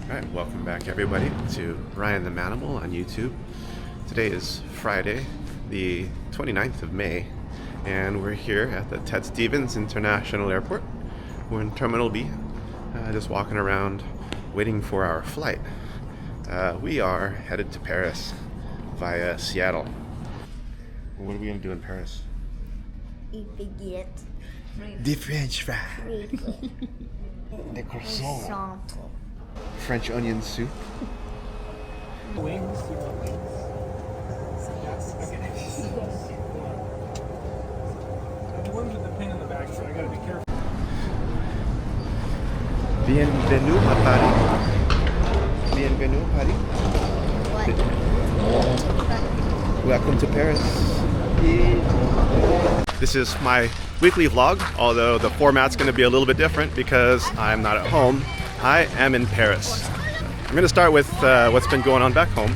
Alright, welcome back everybody to Ryan the Manimal on YouTube. Today is Friday, the 29th of May, and we're here at the Ted Stevens International Airport. We're in Terminal B, just walking around waiting for our flight. We are headed to Paris via Seattle. What are we going to do in Paris? Eat baguette. The French fry. The croissant. French onion soup. Wings? You want wings? Yes. Okay. The one with the pin in the back, so I gotta be careful. Bienvenue à Paris. Bienvenue à Paris. What? Welcome to Paris. This is my weekly vlog, although the format's going to be a little bit different because I'm not at home. I am in Paris. I'm going to start with what's been going on back home.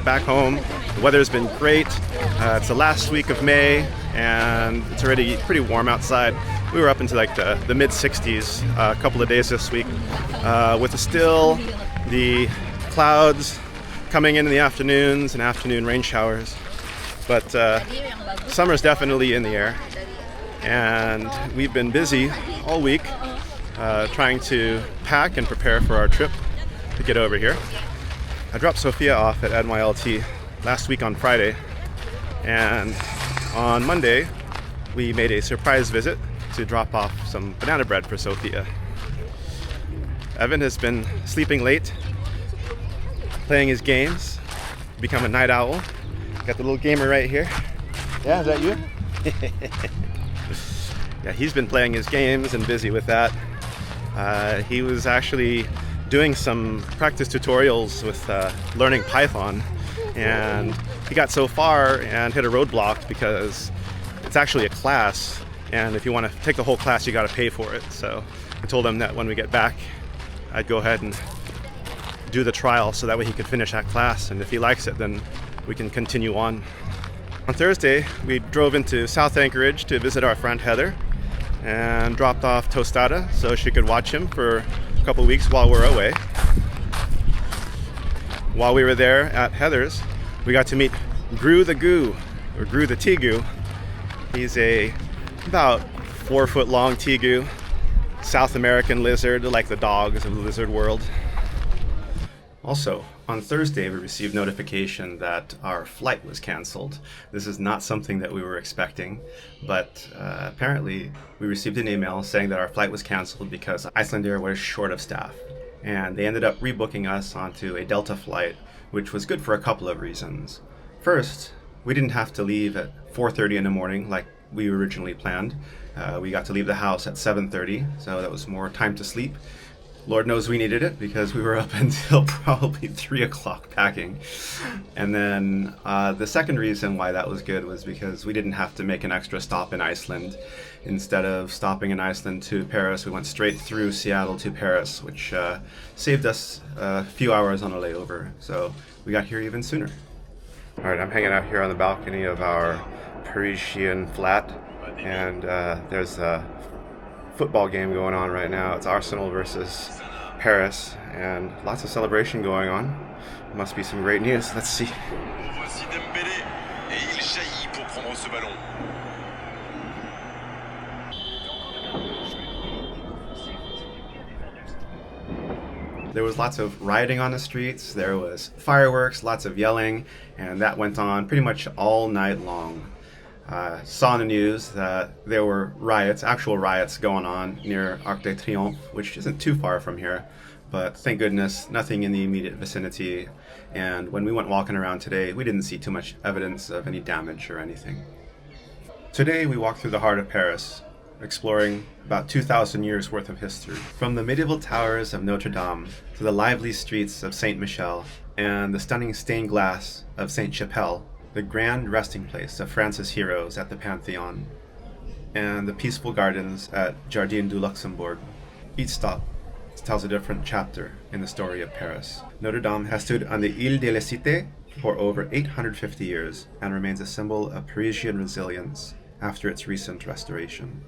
Back home, the weather's been great. It's the last week of May, and it's already pretty warm outside. We were up into like the mid-60s a couple of days this week, with the clouds coming in the afternoons and afternoon rain showers. But summer's definitely in the air, and we've been busy all week trying to pack and prepare for our trip to get over here. I dropped Sophia off at NYLT last week on Friday, and on Monday we made a surprise visit to drop off some banana bread for Sophia. Evan has been sleeping late, playing his games, become a night owl. Got the little gamer right here. Yeah, is that you? Yeah, he's been playing his games and busy with that. He was actually doing some practice tutorials with learning Python, and he got so far and hit a roadblock because it's actually a class, and if you want to take the whole class you got to pay for it. So I told him that when we get back I'd go ahead and do the trial so that way he could finish that class, and if he likes it then we can continue on. On Thursday we drove into South Anchorage to visit our friend Heather and dropped off Tostada so she could watch him for a couple weeks while we're away. While we were there at Heather's, we got to meet Gru the Goo, or Gru the tegu. He's a about 4 foot long tegu, South American lizard, like the dogs of the lizard world. Also, on Thursday we received notification that our flight was canceled. This is not something that we were expecting, but apparently we received an email saying that our flight was canceled because Icelandair was short of staff. And they ended up rebooking us onto a Delta flight, which was good for a couple of reasons. First, we didn't have to leave at 4:30 in the morning like we originally planned. We got to leave the house at 7:30, so that was more time to sleep. Lord knows we needed it because we were up until probably 3 o'clock packing. And then the second reason why that was good was because we didn't have to make an extra stop in Iceland. Instead of stopping in Iceland to Paris, we went straight through Seattle to Paris, which saved us a few hours on a layover. So we got here even sooner. All right, I'm hanging out here on the balcony of our Parisian flat, and there's a football game going on right now. It's Arsenal versus Paris, and lots of celebration going on. Must be some great news. Let's see. There was lots of rioting on the streets, there was fireworks, lots of yelling, and that went on pretty much all night long. Saw in the news that there were riots, actual riots going on near Arc de Triomphe, which isn't too far from here, but thank goodness nothing in the immediate vicinity. And when we went walking around today, we didn't see too much evidence of any damage or anything. Today we walked through the heart of Paris, exploring about 2,000 years worth of history. From the medieval towers of Notre Dame to the lively streets of Saint Michel and the stunning stained glass of Saint Chapelle, the grand resting place of France's heroes at the Pantheon, and the peaceful gardens at Jardin du Luxembourg. Each stop tells a different chapter in the story of Paris. Notre Dame has stood on the Ile de la Cité for over 850 years and remains a symbol of Parisian resilience after its recent restoration.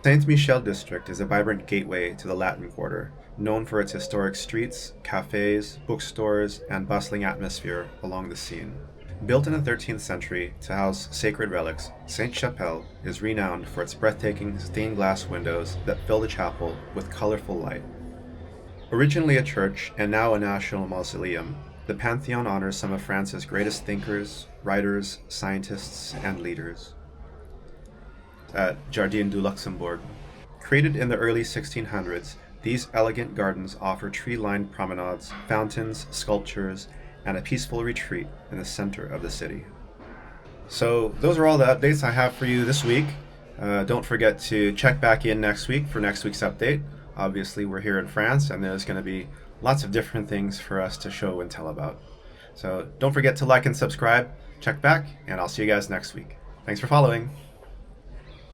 Saint-Michel district is a vibrant gateway to the Latin Quarter, known for its historic streets, cafes, bookstores, and bustling atmosphere along the Seine. Built in the 13th century to house sacred relics, Sainte-Chapelle is renowned for its breathtaking stained glass windows that fill the chapel with colorful light. Originally a church and now a national mausoleum, the Pantheon honors some of France's greatest thinkers, writers, scientists, and leaders. At Jardin du Luxembourg. Created in the early 1600s, these elegant gardens offer tree-lined promenades, fountains, sculptures, and a peaceful retreat in the center of the city. So those are all the updates I have for you this week. Don't forget to check back in next week for next week's update. Obviously, we're here in France, and there's going to be lots of different things for us to show and tell about. So don't forget to like and subscribe, check back, and I'll see you guys next week. Thanks for following.